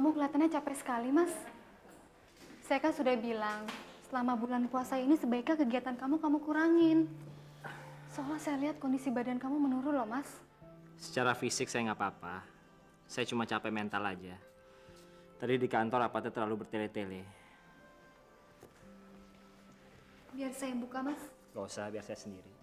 Kamu kelihatannya capek sekali, Mas. Saya kan sudah bilang, selama bulan puasa ini sebaiknya kegiatan kamu kurangin. Soalnya saya lihat kondisi badan kamu menurun loh, Mas. Secara fisik saya nggak apa-apa. Saya cuma capek mental aja. Tadi di kantor rapatnya terlalu bertele-tele. Biar saya buka, Mas. Gak usah, biar saya sendiri.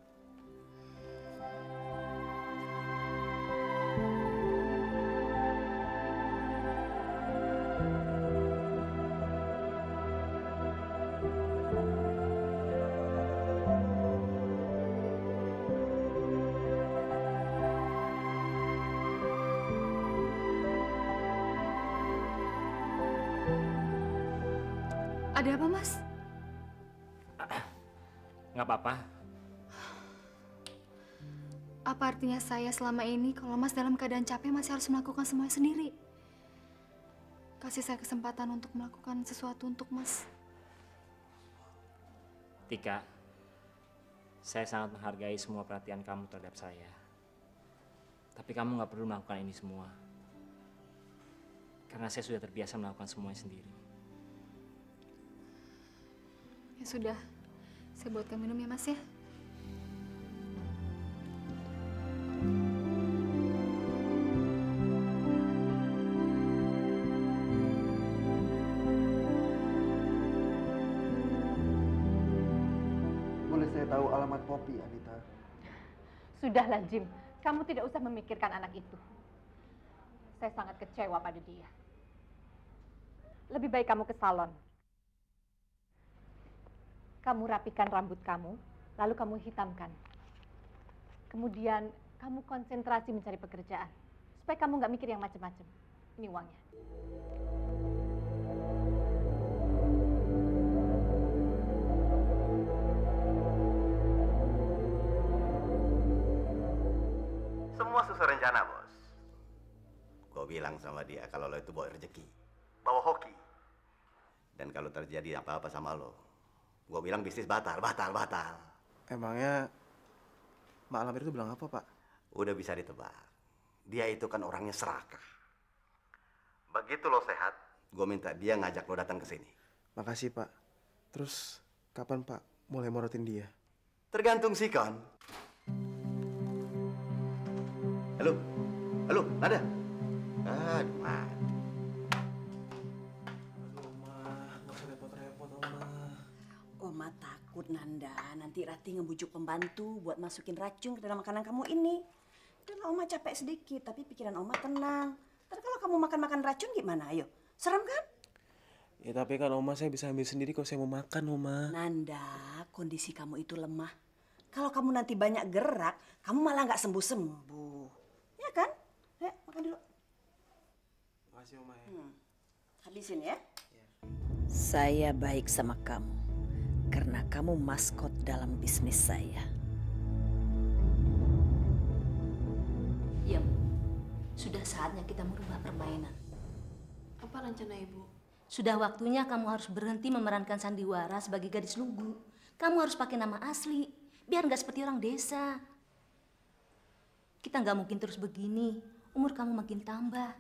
Ada apa, Mas? Nggak apa-apa. Apa artinya saya selama ini kalau Mas dalam keadaan capek masih harus melakukan semuanya sendiri? Kasih saya kesempatan untuk melakukan sesuatu untuk Mas. Tika, saya sangat menghargai semua perhatian kamu terhadap saya. Tapi kamu nggak perlu melakukan ini semua. Karena saya sudah terbiasa melakukan semuanya sendiri. Ya sudah, saya buatkan minum ya, Mas ya. Boleh saya tahu alamat Poppy, Anita? Sudahlah, Jim. Kamu tidak usah memikirkan anak itu. Saya sangat kecewa pada dia. Lebih baik kamu ke salon. Kamu rapikan rambut kamu, lalu kamu hitamkan. Kemudian kamu konsentrasi mencari pekerjaan. Supaya kamu nggak mikir yang macam-macam. Ini uangnya. Semua sesuai rencana, Bos. Gue bilang sama dia kalau lo itu bawa rezeki, bawa hoki. Dan kalau terjadi apa-apa sama lo, gue bilang bisnis batal. Emangnya Mak Lampir itu bilang apa, Pak? Udah bisa ditebak. Dia itu kan orangnya serakah. Begitu lo sehat, gue minta dia ngajak lo datang ke sini. Makasih, Pak. Terus kapan, Pak, mulai morotin dia? Tergantung sikon. Halo, ada? Aduh, mati. Aduh, Ma, nggak usah repot-repot, Oma. Oma takut, Nanda. Nanti Rati ngebujuk pembantu buat masukin racun ke dalam makanan kamu ini. Dan Oma capek sedikit, tapi pikiran Oma tenang. Ntar kalau kamu makan racun gimana? Ayo, serem kan? Ya tapi kan Oma, saya bisa ambil sendiri kalau saya mau makan, Oma. Nanda, kondisi kamu itu lemah. Kalau kamu nanti banyak gerak, kamu malah nggak sembuh-sembuh. Ya kan? Makan dulu. Makasih, Oma ya. Habisin ya. Saya baik sama kamu. Karena kamu maskot dalam bisnis saya. Yem, sudah saatnya kita merubah permainan. Apa rencana Ibu? Sudah waktunya kamu harus berhenti memerankan sandiwara sebagai gadis lugu. Kamu harus pakai nama asli, biar nggak seperti orang desa. Kita nggak mungkin terus begini, umur kamu makin tambah.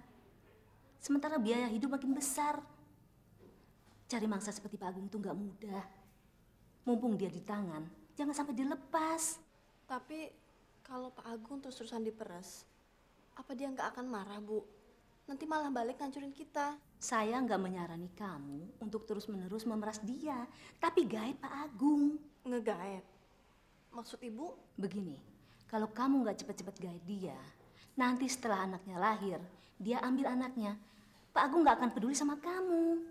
Sementara biaya hidup makin besar. Cari mangsa seperti Pak Agung itu nggak mudah. Mumpung dia di tangan, jangan sampai dilepas. Tapi kalau Pak Agung terus-terusan diperas, apa dia nggak akan marah, Bu? Nanti malah balik ngancurin kita. Saya nggak menyarangi kamu untuk terus-menerus memeras dia, tapi gaet Pak Agung. Ngegaet? Maksud Ibu? Begini, kalau kamu nggak cepet-cepet gaet dia, nanti setelah anaknya lahir, dia ambil anaknya. Pak Agung nggak akan peduli sama kamu.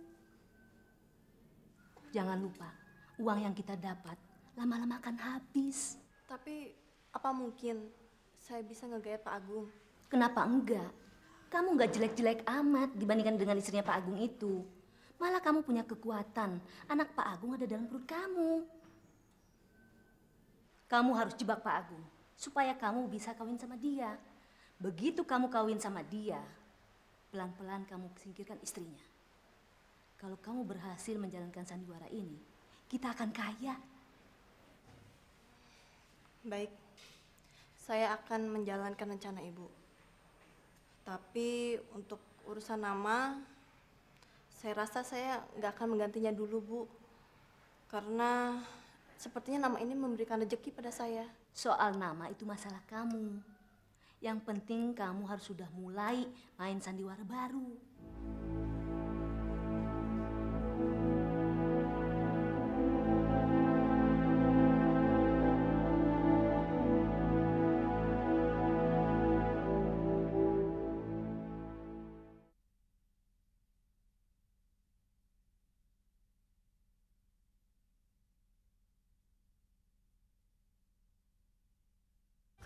Jangan lupa, uang yang kita dapat lama-lama akan habis. Tapi apa mungkin saya bisa ngegaet Pak Agung? Kenapa enggak? Kamu nggak jelek-jelek amat dibandingkan dengan istrinya Pak Agung itu. Malah kamu punya kekuatan. Anak Pak Agung ada dalam perut kamu. Kamu harus jebak Pak Agung supaya kamu bisa kawin sama dia. Begitu kamu kawin sama dia, pelan-pelan kamu singkirkan istrinya. Kalau kamu berhasil menjalankan sandiwara ini, kita akan kaya. Baik, saya akan menjalankan rencana Ibu. Tapi untuk urusan nama, Saya rasa saya nggak akan menggantinya dulu, Bu. Karena sepertinya nama ini memberikan rezeki pada saya. Soal nama itu masalah kamu. Yang penting kamu harus sudah mulai main sandiwara baru.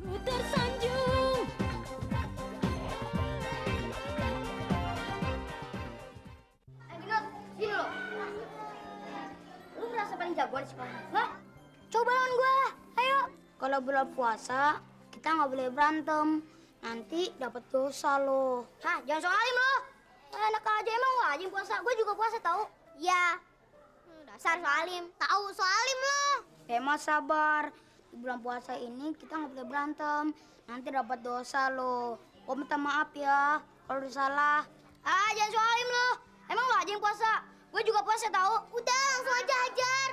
Ku tersanjung. Ginot, gini loh. Lu merasa paling jago di sekolah? Hah? Coba lawan gua. Ayo. Kalau bulan puasa, kita nggak boleh berantem. Nanti dapat dosa lo. Hah? Jangan soal alim lo. Enak aja emang wajib puasa. Gue juga puasa tahu. Ya. Dasar soalim. Tahu soalim lo. Emang sabar. Di bulan puasa ini kita nggak boleh berantem. Nanti dapat dosa lo. Gue minta maaf ya kalau udah salah. Ah, jangan soalim lo. Emang lo aja yang puasa? Gue juga puasa tahu. Udah, langsung aja hajar.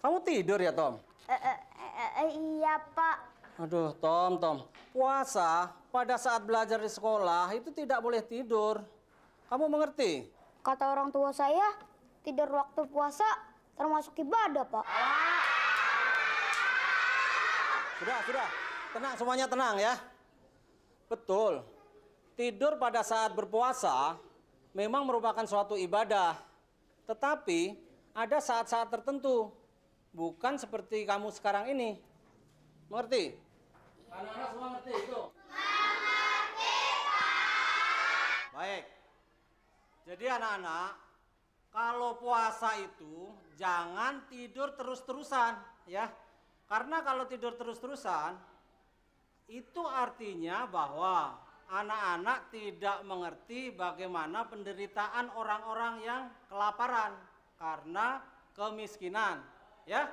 Kamu tidur ya, Tom? Iya, Pak. Aduh, Tom. Puasa pada saat belajar di sekolah itu tidak boleh tidur. Kamu mengerti? Kata orang tua saya, tidur waktu puasa termasuk ibadah, Pak. Sudah. Tenang, semuanya tenang ya. Betul. Tidur pada saat berpuasa memang merupakan suatu ibadah. Tetapi ada saat-saat tertentu. Bukan seperti kamu sekarang ini. Mengerti? Anak-anak semua ngerti itu? Mengerti, Pak. Baik. Jadi anak-anak, kalau puasa itu jangan tidur terus-terusan, ya. Karena kalau tidur terus-terusan, itu artinya bahwa anak-anak tidak mengerti bagaimana penderitaan orang-orang yang kelaparan karena kemiskinan. Ya,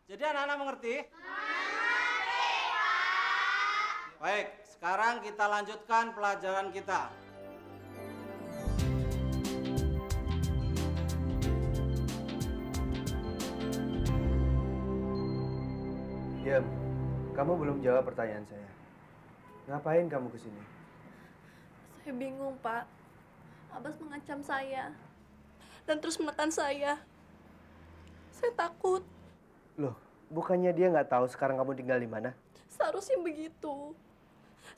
jadi anak-anak mengerti? Mengerti, Pak. Baik, sekarang kita lanjutkan pelajaran kita. Diam, kamu belum jawab pertanyaan saya. Ngapain kamu kesini? Saya bingung, Pak. Abbas mengancam saya dan terus menekan saya. Saya takut. Loh, bukannya dia nggak tahu sekarang kamu tinggal di mana? Seharusnya begitu.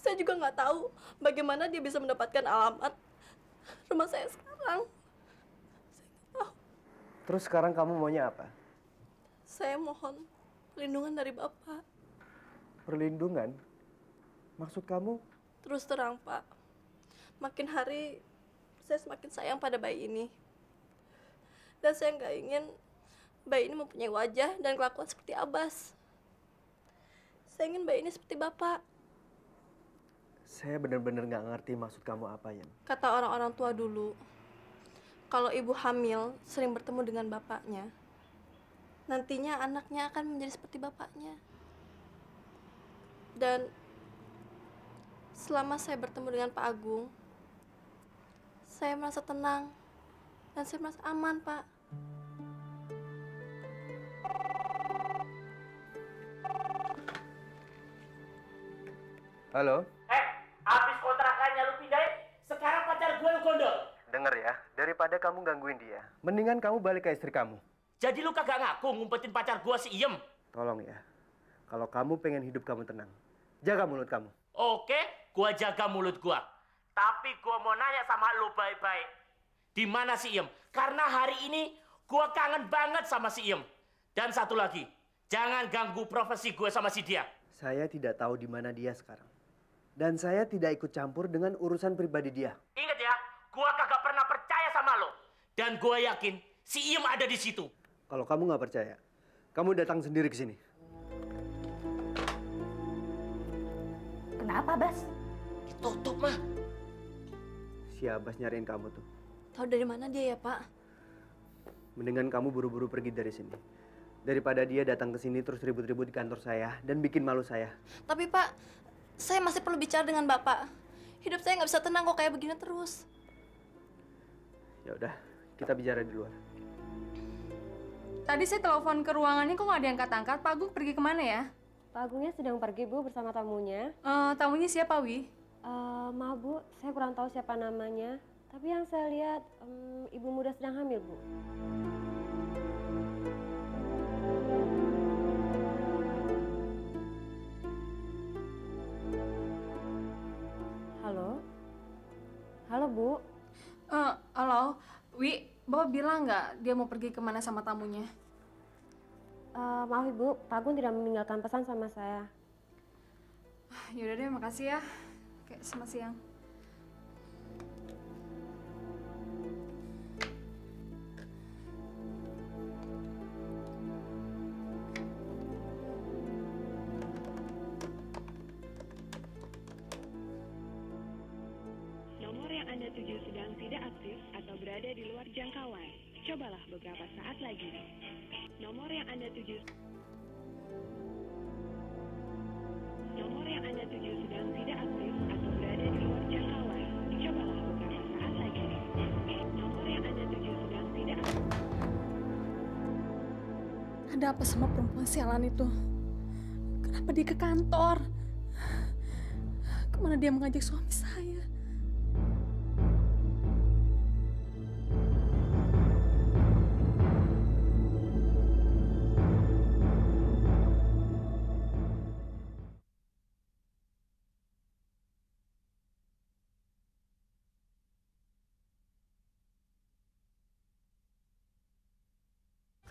Saya juga nggak tahu bagaimana dia bisa mendapatkan alamat rumah saya sekarang. Saya nggak tahu. Terus sekarang kamu maunya apa? Saya mohon perlindungan dari Bapak. Perlindungan? Maksud kamu? Terus terang, Pak. Makin hari saya semakin sayang pada bayi ini. Dan saya nggak ingin bayi ini mempunyai wajah dan kelakuan seperti Abbas. Saya ingin bayi ini seperti Bapak. Saya benar-benar nggak ngerti maksud kamu apa, Yan. Kata orang-orang tua dulu, kalau ibu hamil sering bertemu dengan bapaknya, nantinya anaknya akan menjadi seperti bapaknya. Dan selama saya bertemu dengan Pak Agung, saya merasa tenang dan saya merasa aman, Pak. Halo? Habis kontrakannya lu pindahin, sekarang pacar gue lu gondol. Dengar ya, daripada kamu gangguin dia, mendingan kamu balik ke istri kamu. Jadi lu kagak ngaku ngumpetin pacar gue si Iem? Tolong ya, kalau kamu pengen hidup kamu tenang, jaga mulut kamu. Oke, gua jaga mulut gua. Tapi gue mau nanya sama lo baik-baik. Di mana si Iem? Karena hari ini gue kangen banget sama si Iem. Dan satu lagi, jangan ganggu profesi gue sama si dia. Saya tidak tahu di mana dia sekarang. Dan saya tidak ikut campur dengan urusan pribadi dia. Ingat ya, gue kagak pernah percaya sama lo. Dan gue yakin si Iem ada di situ. Kalau kamu nggak percaya, kamu datang sendiri ke sini. Kenapa, Bas? Ditutup, mah. Si Abbas nyariin kamu tuh. Tahu dari mana dia ya, Pak? Mendingan kamu buru-buru pergi dari sini. Daripada dia datang ke sini terus ribut-ribut di kantor saya dan bikin malu saya. Tapi Pak, saya masih perlu bicara dengan Bapak. Hidup saya nggak bisa tenang kok kayak begini terus. Ya udah, kita bicara di luar. Tadi saya telepon ke ruangannya kok nggak ada yang angkat-angkat. Pak Agung pergi kemana ya? Pak Agungnya sedang pergi, Bu, bersama tamunya. Tamunya siapa, Wi? Maaf, Bu, saya kurang tahu siapa namanya. Tapi yang saya lihat, ibu muda sedang hamil, Bu. Halo? Halo, Bu? Halo, Wi, Bapak bilang nggak dia mau pergi kemana sama tamunya? Maaf, Ibu, Pak Agung tidak meninggalkan pesan sama saya. Yaudah deh, makasih ya. Oke, selamat siang. Nomor yang Anda tuju sedang tidak aktif atau berada di luar jangkauan. Cobalah beberapa saat lagi. Nomor yang Anda tuju sedang tidak aktif atau berada di luar jangkauan. Cobalah beberapa saat lagi. Nomor yang Anda tuju sedang tidak aktif. Ada apa sama perempuan sialan itu? Kenapa dia ke kantor? Kemana dia mengajak suami saya?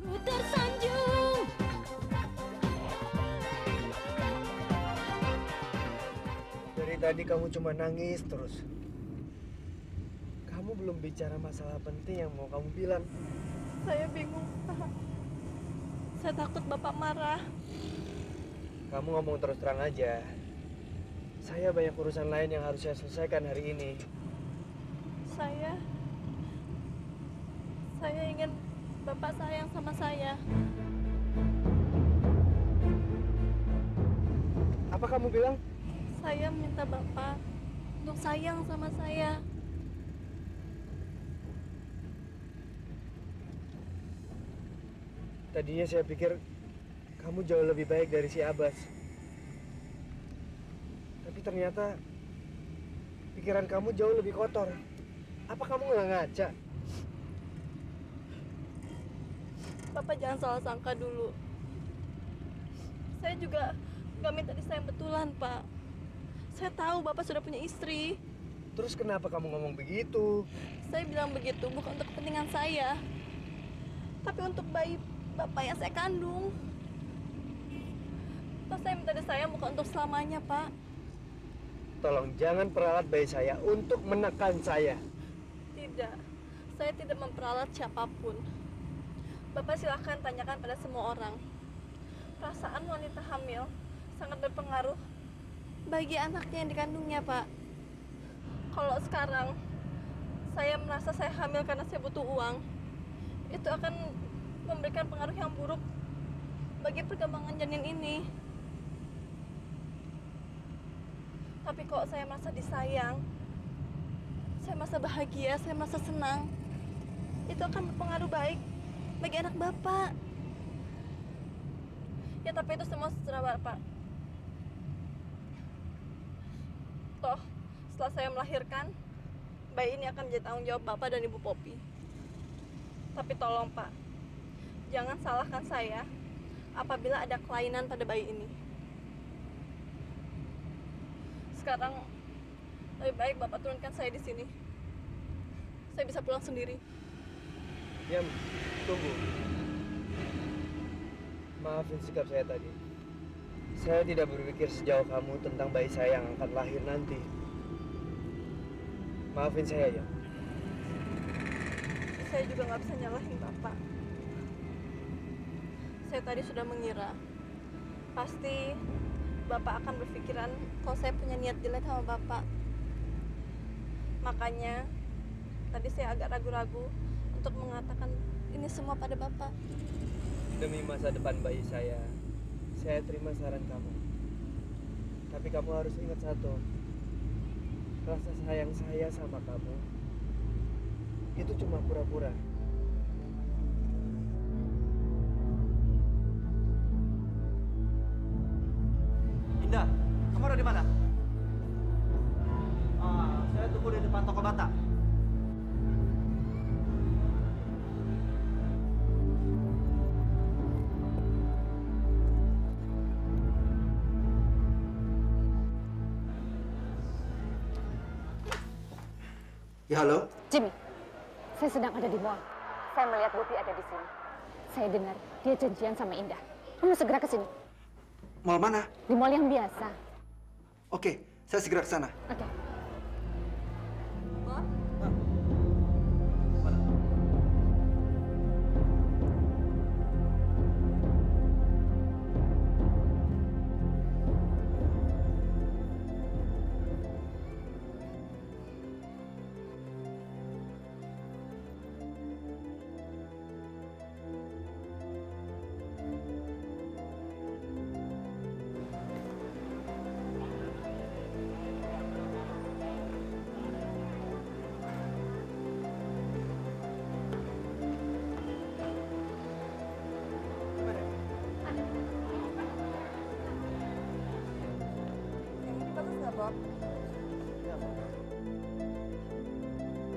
Ku tersanjung. Dari tadi kamu cuma nangis terus. Kamu belum bicara masalah penting yang mau kamu bilang. Saya bingung, Pak. Saya takut Bapak marah. Kamu ngomong terus terang aja. Saya banyak urusan lain yang harus saya selesaikan hari ini. Saya ingin Bapak sayang sama saya. Apa kamu bilang? Saya minta Bapak untuk sayang sama saya. Tadinya saya pikir kamu jauh lebih baik dari si Abbas. Tapi ternyata pikiran kamu jauh lebih kotor. Apa kamu nggak ngaca? Bapak jangan salah sangka dulu. Saya juga nggak minta disayang betulan, Pak. Saya tahu Bapak sudah punya istri. Terus kenapa kamu ngomong begitu? Saya bilang begitu bukan untuk kepentingan saya, tapi untuk bayi Bapak yang saya kandung. Toh saya minta disayang bukan untuk selamanya, Pak. Tolong jangan peralat bayi saya untuk menekan saya. Tidak, saya tidak memperalat siapapun. Bapak silahkan tanyakan pada semua orang. Perasaan wanita hamil sangat berpengaruh bagi anaknya yang dikandungnya, Pak. Kalau sekarang saya merasa saya hamil karena saya butuh uang, itu akan memberikan pengaruh yang buruk bagi perkembangan janin ini. Tapi kalau saya merasa disayang, saya merasa bahagia, saya merasa senang, itu akan berpengaruh baik bagi anak Bapak. Ya tapi itu semua seterah Bapak. Toh, setelah saya melahirkan, bayi ini akan menjadi tanggung jawab Bapak dan Ibu Popi. Tapi tolong Pak, jangan salahkan saya apabila ada kelainan pada bayi ini. Sekarang Lebih baik Bapak turunkan saya di sini. Saya bisa pulang sendiri. Yam, tunggu. Maafin sikap saya tadi. Saya tidak berpikir sejauh kamu tentang bayi saya yang akan lahir nanti. Maafin saya, Yam. Saya juga nggak bisa nyalahin Bapak. Saya tadi sudah mengira pasti Bapak akan berpikiran kalau saya punya niat jelek sama Bapak. Makanya tadi saya agak ragu-ragu untuk mengatakan ini semua pada Bapak. Demi masa depan bayi saya terima saran kamu. Tapi kamu harus ingat satu, rasa sayang saya sama kamu itu cuma pura-pura. Indah, kamu ada di mana? Saya tunggu di depan toko bata. Ya, halo? Jimmy, saya sedang ada di mall. Saya melihat Bobi ada di sini. Saya dengar dia janjian sama Indah. Kamu segera ke sini. Mall mana? Di mall yang biasa. Oke, saya segera ke sana. Oke.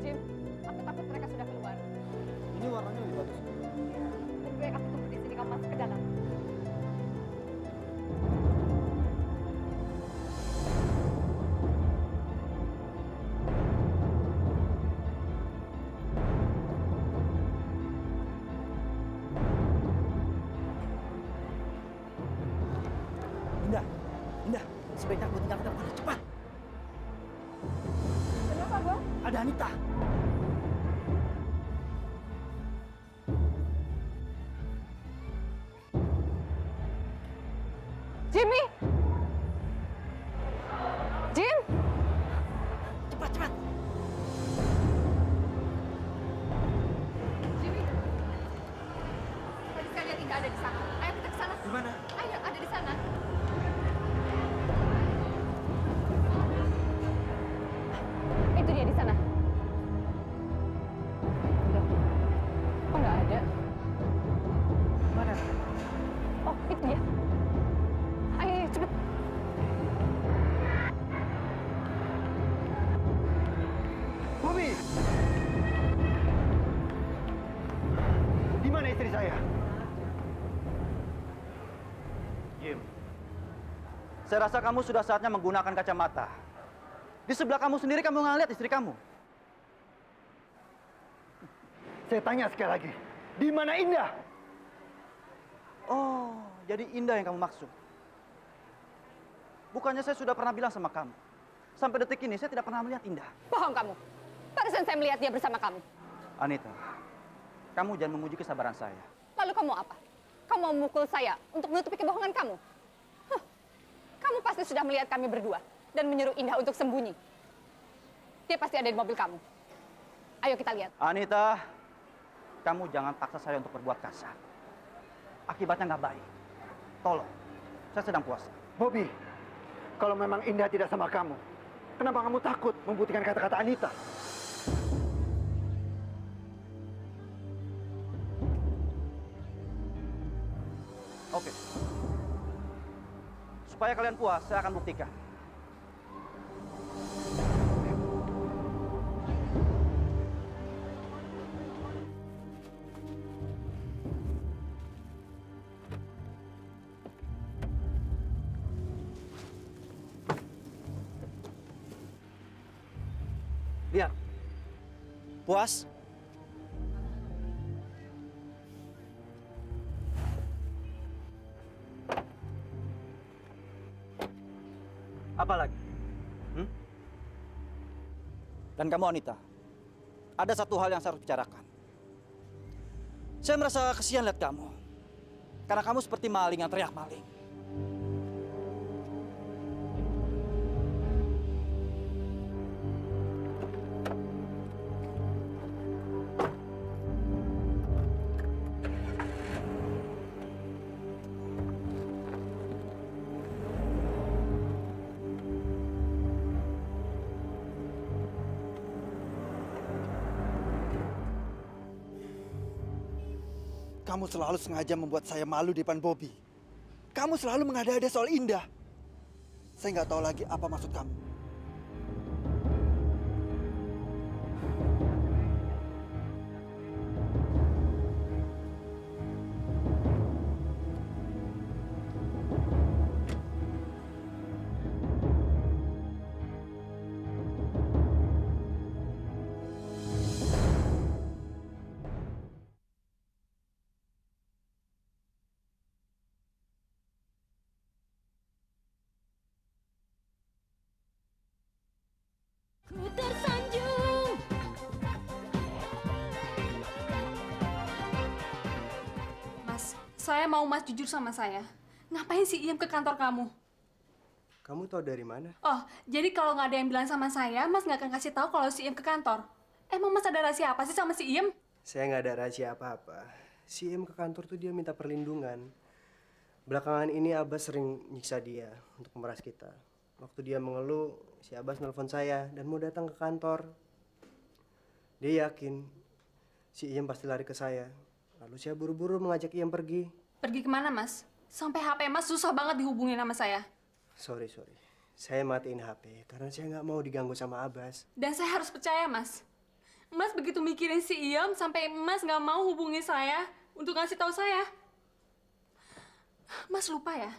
Jim, aku takut mereka sudah keluar. Ini warnanya lebih bagus. Lebih baik aku tunggu di sini, kamu masuk ke dalam. Indah, sebaiknya aku tinggalkan mana? Cepat! Kenapa, Bang? Ada Anita. Jimmy! Jim! Cepat, cepat! Jimmy! Tadi saya lihat Indah ada di sana. Ayo kita ke sana. Di mana? Ayo, ada di sana. Itu dia di sana. Loh, kok nggak ada? Mana? Oh, itu dia. Ayo, cepet. Bobi! Di mana istri saya? Jim, saya rasa kamu sudah saatnya menggunakan kacamata. Di sebelah kamu sendiri kamu nggak lihat istri kamu. Saya tanya sekali lagi, di mana Indah? Oh, jadi Indah yang kamu maksud. Bukannya saya sudah pernah bilang sama kamu. Sampai detik ini saya tidak pernah melihat Indah. Bohong kamu. Barusan saya melihat dia bersama kamu. Anita, kamu jangan memuji kesabaran saya. Lalu kamu apa? Kamu mau memukul saya untuk menutupi kebohongan kamu? Huh. Kamu pasti sudah melihat kami berdua dan menyuruh Indah untuk sembunyi. Dia pasti ada di mobil kamu. Ayo kita lihat. Anita, kamu jangan paksa saya untuk berbuat kasar. Akibatnya nggak baik. Tolong, saya sedang puasa. Bobi, kalau memang Indah tidak sama kamu, kenapa kamu takut membuktikan kata-kata Anita? Oke. Supaya kalian puas, saya akan buktikan. Puas? Apa lagi? Dan kamu Anita, ada satu hal yang saya harus bicarakan. Saya merasa kasihan lihat kamu. Karena kamu seperti maling yang teriak maling. Kamu selalu sengaja membuat saya malu di depan Bobby. Kamu selalu mengada-ada soal Indah. Saya nggak tahu lagi apa maksud kamu. Tersanjung. Mas, saya mau Mas jujur sama saya. Ngapain si Iem ke kantor kamu? Kamu tahu dari mana? Oh, jadi kalau nggak ada yang bilang sama saya, Mas nggak akan kasih tahu kalau si Iem ke kantor. Emang Mas ada rahasia apa sih sama si Iem? Saya nggak ada rahasia apa-apa. Si Im ke kantor tuh dia minta perlindungan. Belakangan ini Abbas sering nyiksa dia untuk memeras kita. Waktu dia mengeluh, si Abbas nelpon saya dan mau datang ke kantor. Dia yakin si Iem pasti lari ke saya. Lalu saya buru-buru mengajak Iem pergi. Pergi kemana, Mas? Sampai HP Mas susah banget dihubungin sama saya. Sorry. Saya matiin HP karena saya nggak mau diganggu sama Abbas. Dan saya harus percaya, Mas. Mas begitu mikirin si Iem sampai Mas nggak mau hubungi saya untuk ngasih tahu saya. Mas lupa ya?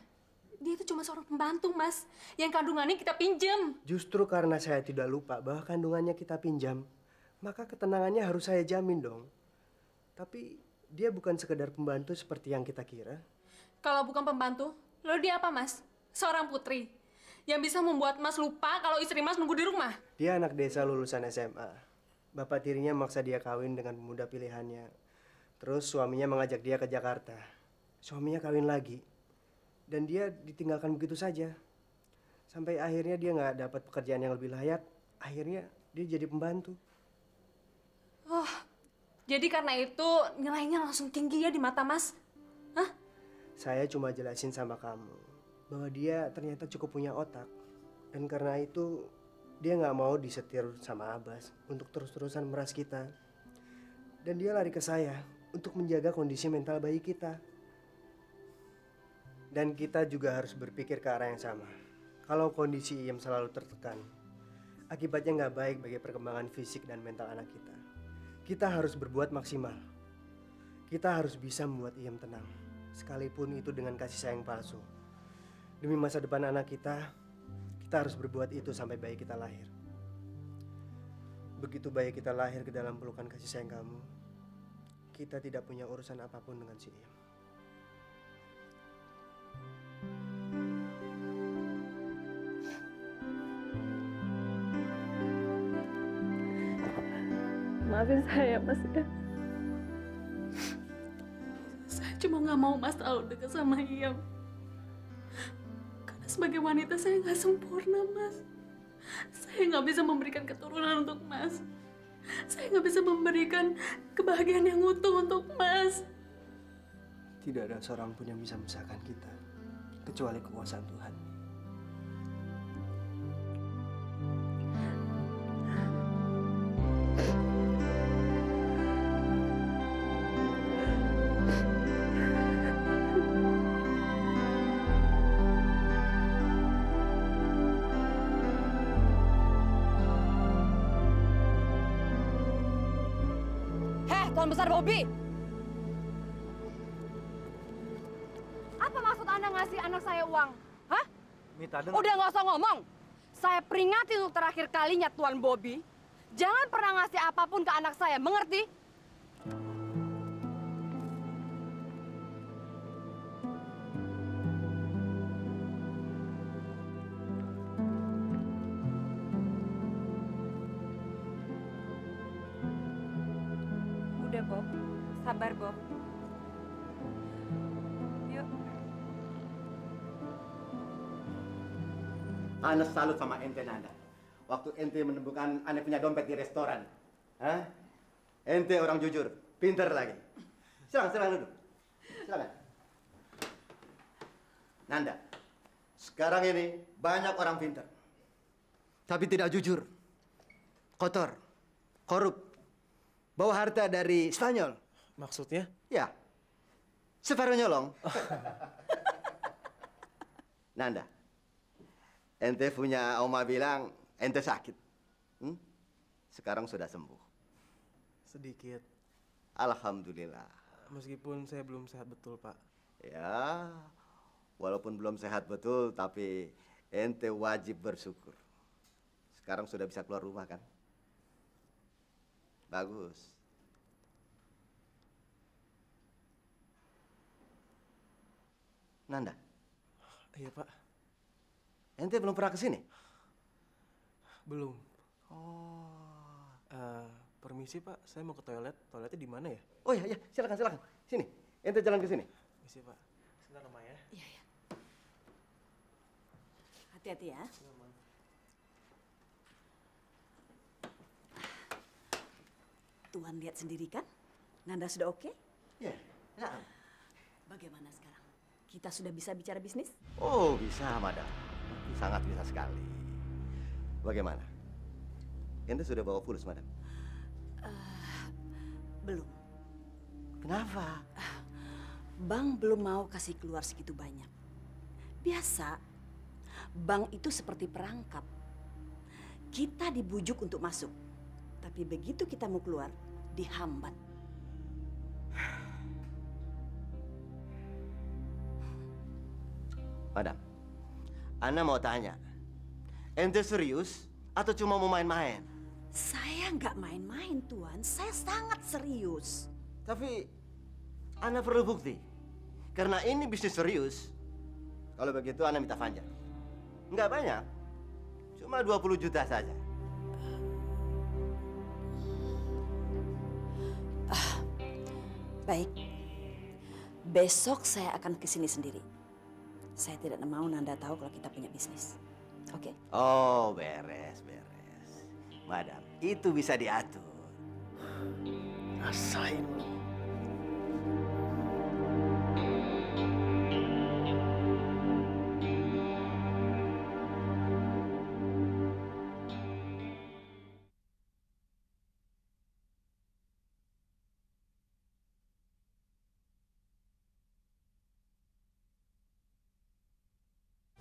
Dia itu cuma seorang pembantu, Mas. Yang kandungannya kita pinjam. Justru karena saya tidak lupa bahwa kandungannya kita pinjam, maka ketenangannya harus saya jamin dong. Tapi dia bukan sekedar pembantu seperti yang kita kira. Kalau bukan pembantu, lalu dia apa, Mas? Seorang putri yang bisa membuat Mas lupa kalau istri Mas nunggu di rumah. Dia anak desa lulusan SMA. Bapak tirinya maksa dia kawin dengan pemuda pilihannya. Terus suaminya mengajak dia ke Jakarta. Suaminya kawin lagi. Dan dia ditinggalkan begitu saja. Sampai akhirnya dia nggak dapat pekerjaan yang lebih layak. Akhirnya dia jadi pembantu. Oh, jadi karena itu nilainya langsung tinggi ya di mata Mas? Hah? Saya cuma jelasin sama kamu bahwa dia ternyata cukup punya otak. Dan karena itu dia nggak mau disetir sama Abbas untuk terus-terusan meras kita. Dan dia lari ke saya untuk menjaga kondisi mental bayi kita. Dan kita juga harus berpikir ke arah yang sama. Kalau kondisi Iem selalu tertekan, akibatnya nggak baik bagi perkembangan fisik dan mental anak kita. Kita harus berbuat maksimal. Kita harus bisa membuat Iem tenang, sekalipun itu dengan kasih sayang palsu. Demi masa depan anak kita harus berbuat itu sampai bayi kita lahir. Begitu bayi kita lahir ke dalam pelukan kasih sayang kamu, kita tidak punya urusan apapun dengan si Iem. Maafin saya, Mas ya. Saya cuma nggak mau Mas terlalu dekat sama Iem. Karena sebagai wanita saya nggak sempurna, Mas. Saya nggak bisa memberikan keturunan untuk Mas. Saya nggak bisa memberikan kebahagiaan yang utuh untuk Mas. Tidak ada seorang pun yang bisa memisahkan kita, kecuali kekuasaan Tuhan. Tuan Besar Bobby. Apa maksud Anda ngasih anak saya uang? Hah? Mita, dengar. Udah nggak usah ngomong. Saya peringati untuk terakhir kalinya Tuan Bobby. Jangan pernah ngasih apapun ke anak saya, mengerti? Udah, Bob. Sabar, Bob. Yuk. Ana salut sama ente Nanda. Waktu ente menemukan Ana punya dompet di restoran. Hah? Ente orang jujur, pinter lagi. Silakan duduk. Silakan. Nanda, sekarang ini banyak orang pinter. Tapi tidak jujur. Kotor. Korup. Bawa harta dari Spanyol. Maksudnya? Ya. Separuh nyolong. Nanda, ente punya oma bilang ente sakit. Sekarang sudah sembuh. Sedikit. Alhamdulillah. Meskipun saya belum sehat betul, Pak. Ya, walaupun belum sehat betul, tapi ente wajib bersyukur. Sekarang sudah bisa keluar rumah kan? Bagus. Nanda. Iya, Pak. Ente belum pernah ke sini? Belum. Permisi, Pak. Saya mau ke toilet. Toiletnya di mana ya? Oh iya, silakan. Sini. Ente jalan ke sini. Permisi, Pak. Sebentar, Mama ya. Iya. Hati-hati ya. Tuan lihat sendiri kan? Nanda sudah oke? Iya. Bagaimana sekarang? Kita sudah bisa bicara bisnis? Oh, bisa, Madam. Sangat bisa sekali. Bagaimana? Ente sudah bawa fulus, Madam? Belum. Kenapa? Bank belum mau kasih keluar segitu banyak. Biasa, bank itu seperti perangkap. Kita dibujuk untuk masuk. Tapi begitu kita mau keluar, dihambat. Madam, Ana mau tanya. Ente serius atau cuma mau main-main? Saya nggak main-main, Tuan. Saya sangat serius. Tapi Ana perlu bukti. Karena ini bisnis serius. Kalau begitu Ana minta panjang. Nggak banyak. Cuma 20 juta saja. Baik. Besok saya akan ke sini sendiri. Saya tidak mau Nanda tahu kalau kita punya bisnis. Oke? Oh, beres. Madam, itu bisa diatur. Rasain lo.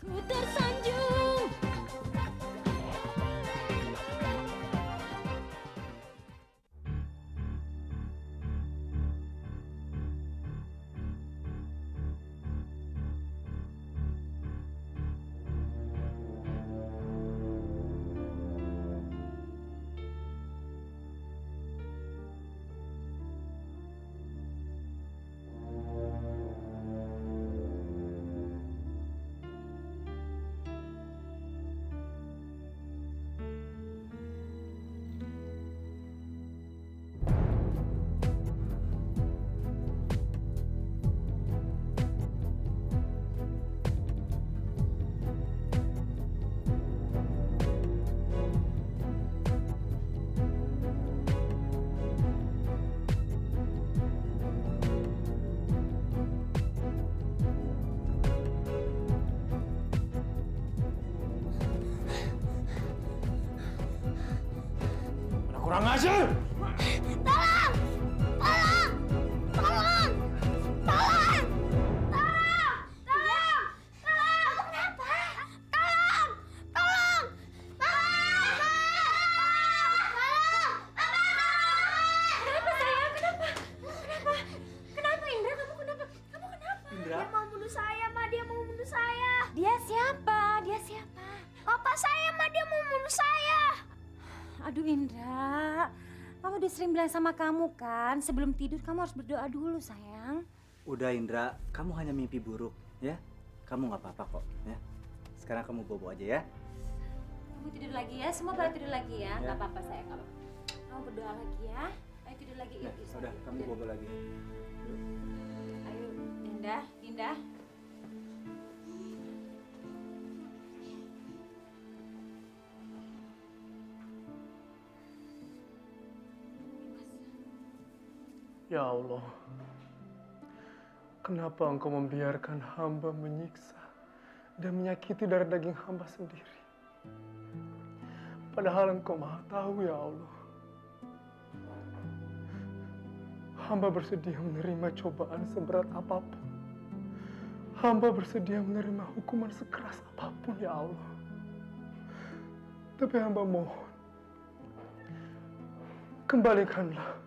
Ku tersanjung. Kurang ajar! Tolong! Tolong! Tolong! Tolong! Tolong! Tolong! Tolong! Kenapa? Tolong! Tolong! Tolong! Tolong! Kenapa sayang? Kenapa? Kenapa Indra? Kamu kenapa? Indra? Dia mau bunuh saya, Ma. Dia mau bunuh saya. Dia siapa? Dia siapa? Papa saya, Ma. Dia mau bunuh saya. Aduh Indra, udah sering bilang sama kamu kan, sebelum tidur kamu harus berdoa dulu sayang. Udah Indra, kamu hanya mimpi buruk ya. Kamu nggak apa-apa kok ya. Sekarang kamu bobo aja ya. Kamu tidur lagi ya, semua pada tidur lagi ya. Ya. Nggak apa-apa sayang, nggak apa-apa. Kamu berdoa lagi ya. Ayo tidur lagi. Nah, yuk, udah, kamu tidur. bobo lagi. Ayo, Indah. Ya Allah, kenapa Engkau membiarkan hamba menyiksa dan menyakiti darah daging hamba sendiri? Padahal Engkau Maha Tahu, ya Allah. Hamba bersedia menerima cobaan seberat apapun. Hamba bersedia menerima hukuman sekeras apapun, ya Allah. Tapi hamba mohon, kembalikanlah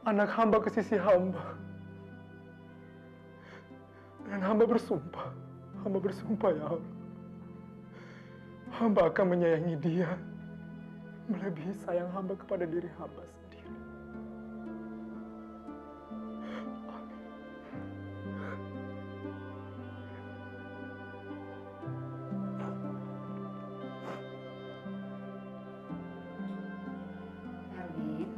anak hamba ke sisi hamba. Dan hamba bersumpah ya Allah, hamba akan menyayangi dia melebihi sayang hamba kepada diri hamba sendiri. Erwin,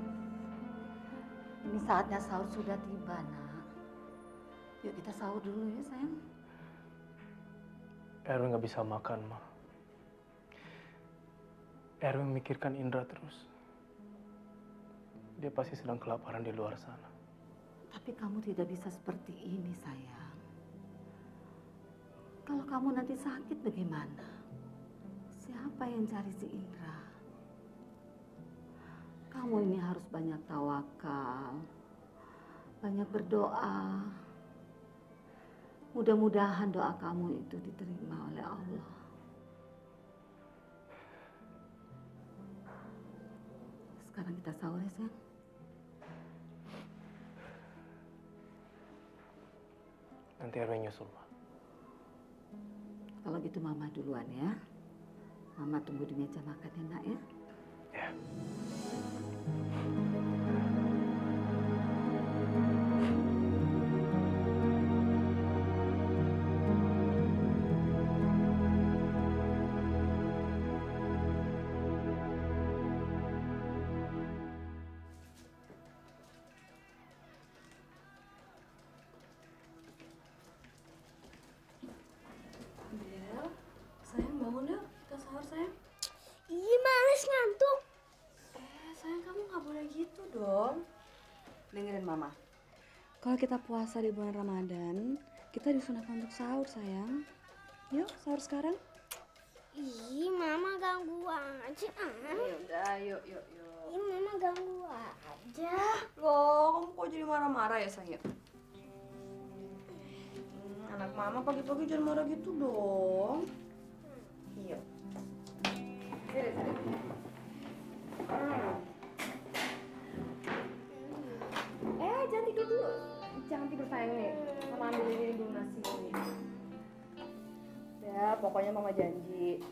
ini saatnya sahur sudah tiba, nak. Yuk kita sahur dulu ya, sayang. Erwin nggak bisa makan, Ma. Erwin memikirkan Indra terus. Dia pasti sedang kelaparan di luar sana. Tapi kamu tidak bisa seperti ini, sayang. Kalau kamu nanti sakit bagaimana? Siapa yang cari si Indra? Kamu ini harus banyak tawakal, banyak berdoa. Mudah-mudahan doa kamu itu diterima oleh Allah. Sekarang kita sahur ya, sayang. Nanti Erwin nyusul, Ma. Kalau gitu Mama duluan ya. Mama tunggu di meja makan ya, nak ya. Ya. Bel, sayang bangun yuk, kita sahur sayang. Ih, males ngantuk. Sayang kamu nggak boleh gitu dong. Dengerin Mama. Kalau kita puasa di bulan Ramadan, kita disunahkan untuk sahur sayang. Yuk sahur sekarang. Ih, Mama ganggu aja. Udah, yuk. Ih, Mama ganggu aja. Loh, kamu kok jadi marah-marah ya sayang? Anak Mama pagi-pagi jangan marah gitu dong. Iya. Sini. Jangan tidur dulu. Jangan tidur sayang nih. Mama ambilin dulu nasi ini. Ya, pokoknya Mama janji.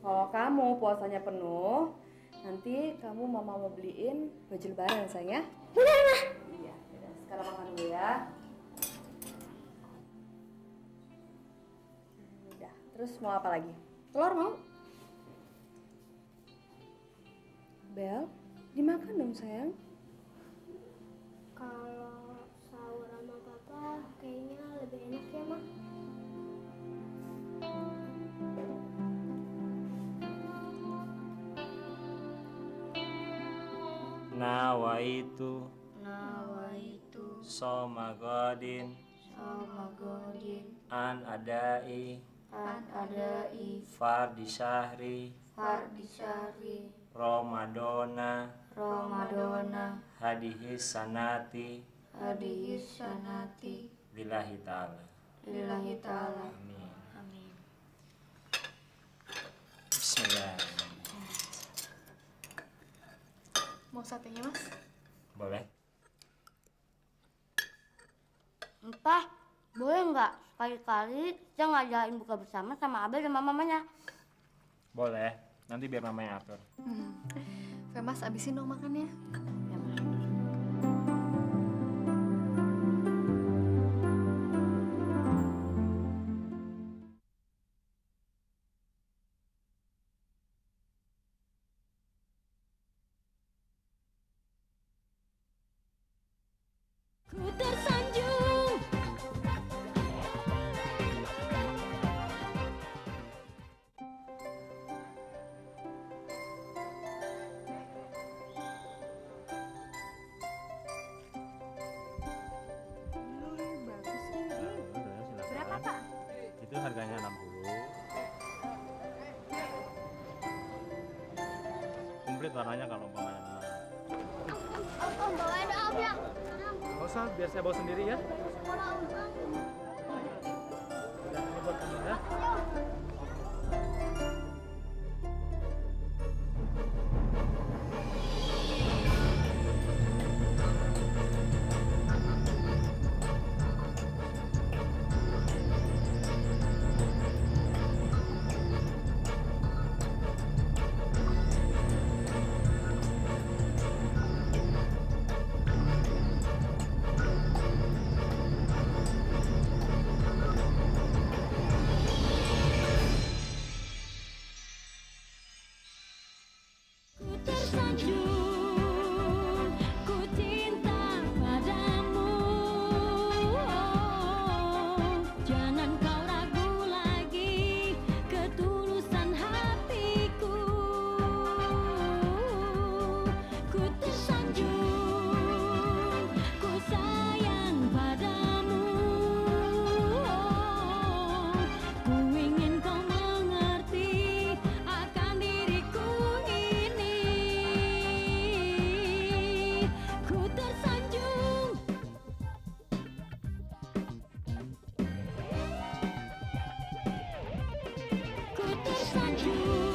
Kalau kamu puasanya penuh, nanti kamu Mama mau beliin baju lebaran sayang ya. Benar, Ma. Iya, sekarang makan dulu ya. Udah, terus mau apa lagi? Telur mau? Bel, dimakan dong sayang. Kalau sahur sama Papa kayaknya lebih enak ya, Ma. Nawaitu Nawaitu soma godin Somagodin an adai an adai fardi syahri Fardi Syahri Ramadona Ramadona hadihis sanati Hadihis Sanati lillahi ta'ala. Lillahi Ta'ala. Amin. Amin. Bismillahirrahmanirrahim. Mau satenya, Mas? Boleh? Entah, boleh nggak sekali-kali kita ngadain buka bersama sama Abel dan mamanya? Boleh. Nanti biar mama yang atur. Mas, abisin dong makannya. Ya, warnanya kalau umpamanya. Om, bawain Om ya. Nggak usah, biar saya bawa sendiri ya. Ini buat kamu ya. Ku cinta padamu, jangan kau ragu lagi ketulusan hatiku. Ku tersanjung, ku sayang padamu. Ku ingin kau mengerti akan diriku ini. Ku tersanjung. Ku tersanjung.